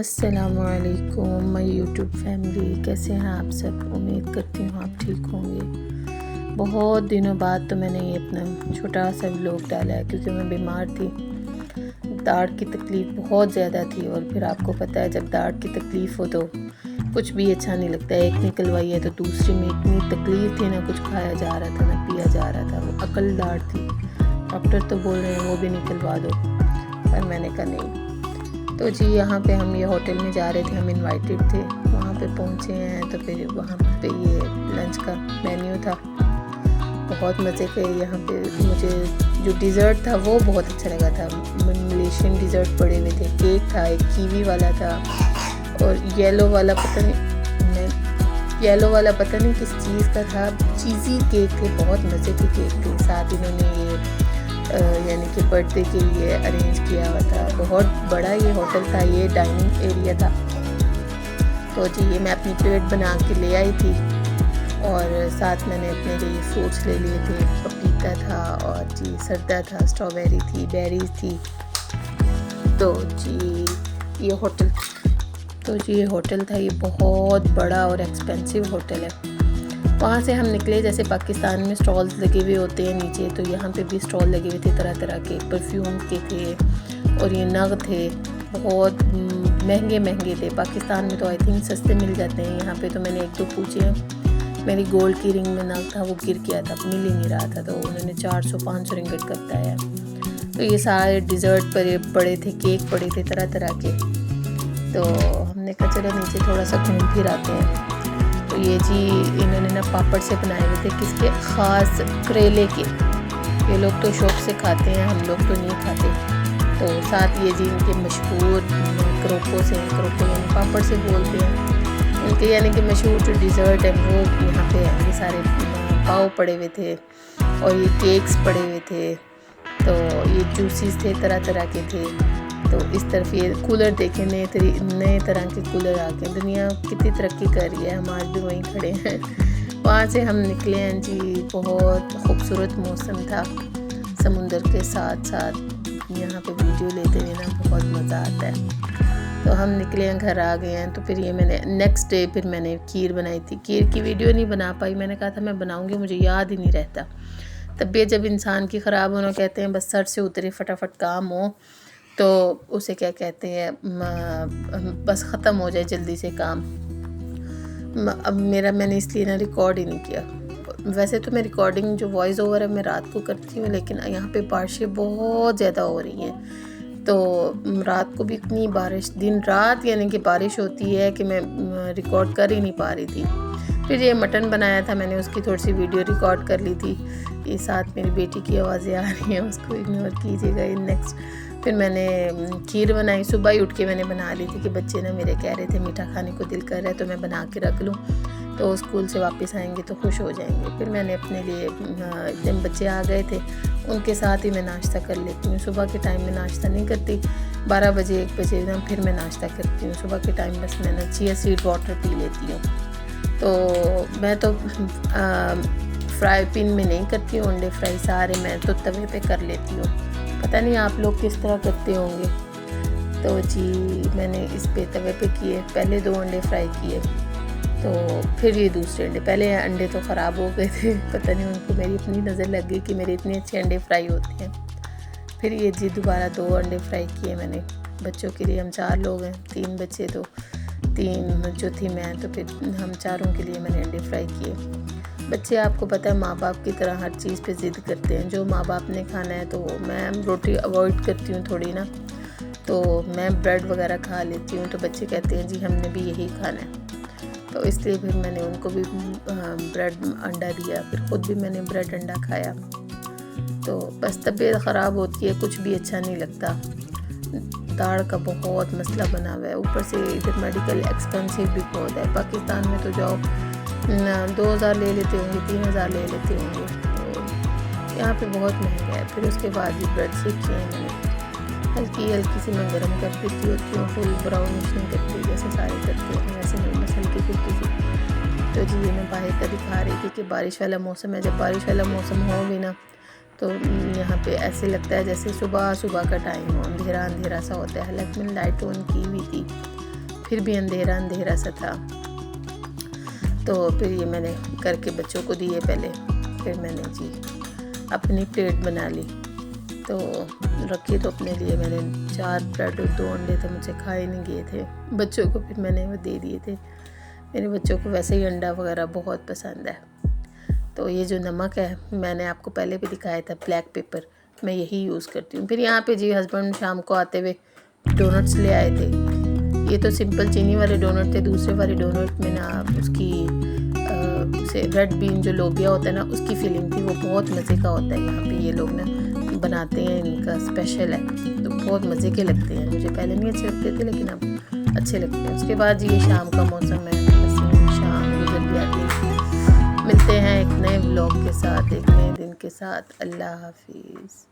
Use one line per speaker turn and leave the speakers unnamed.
السلام علیکم مائی YouTube family, کیسے ہیں آپ سب؟ امید کرتی ہوں آپ ٹھیک ہوں گے۔ بہت دنوں بعد تو میں نے یہ اپنا چھوٹا سا ولاگ ڈالا ہے، کیونکہ میں بیمار تھی، داڑھ کی تکلیف بہت زیادہ تھی، اور پھر آپ کو پتہ ہے جب داڑھ کی تکلیف ہو تو کچھ بھی اچھا نہیں لگتا ہے۔ ایک نکلوائی ہے تو دوسری میں اتنی تکلیف تھی، نہ کچھ کھایا جا رہا تھا نہ پیا جا رہا تھا، وہ عقل داڑھ تھی۔ ڈاکٹر تو بول رہے ہیں وہ بھی نکلوا دو، پر میں نے کہا نہیں۔ تو جی یہاں پہ ہم یہ ہوٹل میں جا رہے تھے، ہم انوائٹڈ تھے، وہاں پہ پہنچے ہیں تو پھر وہاں پہ یہ لنچ کا مینیو تھا، بہت مزے کے۔ یہاں پہ مجھے جو ڈیزرٹ تھا وہ بہت اچھا لگا تھا، ملیشین ڈیزرٹ پڑے ہوئے تھے، کیک تھا، ایک کیوی والا تھا، اور یلو والا پتہ نہیں کس چیز کا تھا، چیزی کیک تھے، بہت مزے کے کیک تھے۔ ساتھ انہوں نے یہ یعنی کہ برتھ ڈے کے لیے ارینج کیا ہوا تھا، بہت بڑا یہ ہوٹل تھا، یہ ڈائننگ ایریا تھا۔ تو جی یہ میں اپنی پلیٹ بنا کے لے آئی تھی، اور ساتھ میں نے اپنے لیے فروٹس لے لیے تھے، پپیتا تھا، اور جی سردا تھا، اسٹرابیری تھی، بیریز تھی۔ تو جی یہ ہوٹل تھا، یہ بہت بڑا اور ایکسپینسو ہوٹل ہے۔ وہاں سے ہم نکلے، جیسے پاکستان میں سٹالز لگے ہوئے ہوتے ہیں نیچے، تو یہاں پہ بھی سٹال لگے ہوئے تھے، طرح طرح کے پرفیوم کے تھے، اور یہ نگ تھے، بہت مہنگے تھے۔ پاکستان میں تو آئی تھنک سستے مل جاتے ہیں، یہاں پہ تو میں نے ایک دو پوچھے ہیں، میری گولڈ کی رنگ میں نگ تھا، وہ گر گیا تھا، مل ہی نہیں رہا تھا، تو انہوں نے 400-500 رنگٹ کا بتایا۔ تو یہ سارے ڈیزرٹ پڑے تھے، کیک پڑے تھے طرح طرح کے۔ تو ہم نے کہا چلو نیچے تھوڑا سا گھوم پھر آتے ہیں۔ تو یہ جی انہوں نے نا پاپڑ سے بنائے ہوئے تھے، کس کے؟ خاص کریلے کے۔ یہ لوگ تو شوق سے کھاتے ہیں، ہم لوگ تو نہیں کھاتے۔ تو ساتھ یہ جی ان کے مشہور کروپو یعنی پاپڑ سے بولتے ہیں، ان کے یعنی کہ مشہور جو ڈیزرٹ ہے وہ یہاں پہ ہیں۔ یہ سارے پاؤ پڑے ہوئے تھے، اور یہ کیکس پڑے ہوئے تھے، تو یہ جوسیز تھے، طرح طرح کے تھے۔ تو اس طرف یہ کولر دیکھیں، نئے طرح کے کولر آ کے، دنیا کتنی ترقی کر رہی ہے، ہم آج بھی وہیں کھڑے ہیں۔ وہاں سے ہم نکلے ہیں جی، بہت خوبصورت موسم تھا، سمندر کے ساتھ ساتھ یہاں پہ ویڈیو لیتے ہوئے نا بہت مزہ آتا ہے۔ تو ہم نکلے ہیں، گھر آ گئے ہیں۔ تو پھر یہ میں نے نیکسٹ ڈے پھر میں نے کھیر بنائی تھی، کھیر کی ویڈیو نہیں بنا پائی، میں نے کہا تھا میں بناؤں گی، مجھے یاد ہی نہیں رہتا۔ طبیعت جب انسان کی خراب ہونا، کہتے ہیں بس سر سے اترے، فٹافٹ کام ہو تو اسے کیا کہتے ہیں، بس ختم ہو جائے جلدی سے کام۔ اب میں نے اس لیے نا ریکارڈ ہی نہیں کیا۔ ویسے تو میں ریکارڈنگ جو وائس اوور ہے میں رات کو کرتی ہوں، لیکن یہاں پہ بارشیں بہت زیادہ ہو رہی ہیں، تو رات کو بھی اتنی بارش، دن رات یعنی کہ بارش ہوتی ہے کہ میں ریکارڈ کر ہی نہیں پا رہی تھی۔ پھر یہ مٹن بنایا تھا میں نے، اس کی تھوڑی سی ویڈیو ریکارڈ کر لی تھی۔ یہ ساتھ میری بیٹی کی آوازیں آ رہی ہیں، اس کو اگنور کیجیے گا۔ نیکسٹ پھر میں نے کھیر بنائی، صبح ہی اٹھ کے میں نے بنا لی تھی، کہ بچے نا میرے کہہ رہے تھے میٹھا کھانے کو دل کر رہا ہے، تو میں بنا کے رکھ لوں، تو اسکول سے واپس آئیں گے تو خوش ہو جائیں گے۔ پھر میں نے اپنے لیے جب بچے آ گئے تھے ان کے ساتھ ہی میں ناشتہ کر لیتی ہوں۔ صبح کے ٹائم میں ناشتہ نہیں کرتی، 12 بجے 1 بجے نا پھر میں ناشتہ کرتی ہوں۔ صبح کے ٹائم بس میں نے چیا سیڈ واٹر پی لیتی ہوں۔ تو میں تو فرائی پین میں نہیں کرتی ہوں، انڈے فرائی سارے میں تو توے پہ کر لیتی ہوں۔ پتہ نہیں آپ لوگ کس طرح کرتے ہوں گے۔ تو جی میں نے اس پہ توے پہ کیے، پہلے 2 انڈے فرائی کیے، تو پھر یہ دوسرے انڈے، پہلے انڈے تو خراب ہو گئے تھے، پتہ نہیں ان کو میری اپنی نظر لگ گئی کہ میرے اتنے اچھے انڈے فرائی ہوتے ہیں۔ پھر یہ جی دوبارہ 2 انڈے فرائی کیے میں نے بچوں کے لیے، ہم 4 لوگ ہیں، 3 بچے، تو 3 جو تھی میں، تو پھر ہم 4 کے لیے میں نے انڈے فرائی کیے۔ بچے آپ کو پتہ ہے ماں باپ کی طرح ہر چیز پہ ضد کرتے ہیں، جو ماں باپ نے کھانا ہے، تو میں روٹی اوائڈ کرتی ہوں تھوڑی نا، تو میں بریڈ وغیرہ کھا لیتی ہوں، تو بچے کہتے ہیں جی ہم نے بھی یہی کھانا ہے، تو اس لیے پھر میں نے ان کو بھی بریڈ انڈا دیا، پھر خود بھی میں نے بریڈ انڈا کھایا۔ تو بس طبیعت خراب ہوتی ہے، کچھ بھی اچھا نہیں لگتا، داڑھ کا بہت مسئلہ بنا ہوا ہے، اوپر سے ادھر میڈیکل ایکسپینسو بھی بہت ہے۔ پاکستان میں تو جاؤ 2000 لے لیتے ہوں گے، 3000 لے لیتے ہوں گے، تو یہاں پہ بہت مہنگا ہے۔ پھر اس کے بعد یہ بریڈ سیکھی ہے میں نے، ہلکی سی میں گرم کر دیتی ہوتی ہوں، فل براؤنش نہیں کرتی جیسے سارے کرتے ہیں، ویسے میں بس ہلکی پھلکی سی۔ تو جی یہ میں باہر کا دکھا رہی تھی کہ بارش والا موسم ہے، جب بارش والا موسم ہو بھی نا تو یہاں پہ ایسے لگتا ہے جیسے صبح کا ٹائم ہو، اندھیرا سا ہوتا ہے، حالانکہ میں نے لائٹ آن کی ہوئی تھی، پھر بھی اندھیرا اندھیرا سا تھا، تو پھر یہ میں نے کر کے بچوں کو دیے پہلے، پھر میں نے جی اپنی پلیٹ بنا لی، تو رکھی تو اپنے لیے میں نے 4 بریڈ اور 2 انڈے تھے، مجھے کھائے نہیں گئے تھے، بچوں کو پھر میں نے وہ دے دیے تھے، میرے بچوں کو ویسے ہی انڈا وغیرہ بہت پسند ہے۔ تو یہ جو نمک ہے میں نے آپ کو پہلے بھی دکھایا تھا، بلیک پیپر، میں یہی یوز کرتی ہوں۔ پھر یہاں پہ جی ہسبینڈ شام کو آتے ہوئے ڈونٹس لے آئے تھے، یہ تو سمپل چینی والے ڈونٹ تھے، دوسرے والے ڈونٹ میں نا اس کی ریڈ بین جو لوبیا ہوتا ہے نا اس کی فیلنگ تھی، وہ بہت مزے کا ہوتا ہے، یہاں پہ یہ لوگ نا بناتے ہیں، ان کا اسپیشل ہے، تو بہت مزے کے لگتے ہیں، مجھے پہلے نہیں اچھے لگتے تھے لیکن اب اچھے لگتے ہیں۔ اس کے بعد جی یہ شام کا موسم ہے، شام گزر بھی آتی ہے۔ ملتے ہیں ایک نئے ولاگ کے ساتھ، ایک نئے دن کے ساتھ۔ اللہ حافظ۔